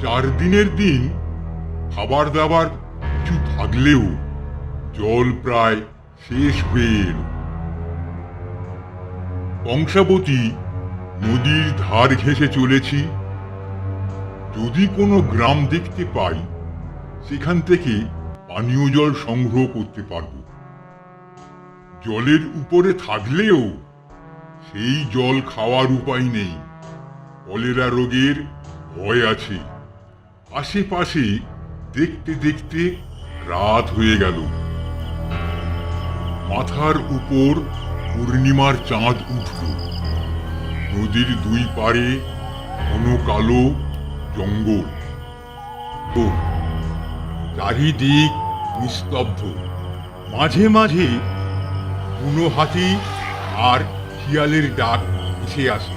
4 দিনের দিন খাবার দাবার কিছু থাকলেও জল প্রায় শেষ হয়ে এলো। কংসাবতী নদীর ধার ঘেঁষে চলেছি। যদি কোনো গ্রাম দেখতে পাই, সেখান থেকে পানীয় জল সংগ্রহ করতে পারব। জলের উপরে থাকলেও সেই জল খাওয়ার উপায় নেই। কলেরা রোগের ভয় আছে। আশেপাশে দেখতে দেখতে রাত হয়ে গেল। মাথার উপর পূর্ণিমার চাঁদ উঠল। নদীর 2 পারে ঘন কালো জঙ্গল। চারিদিক নিস্তব্ধ। মাঝে মাঝে বুনো হাতি আর শিয়ালের ডাক ভেসে আসে।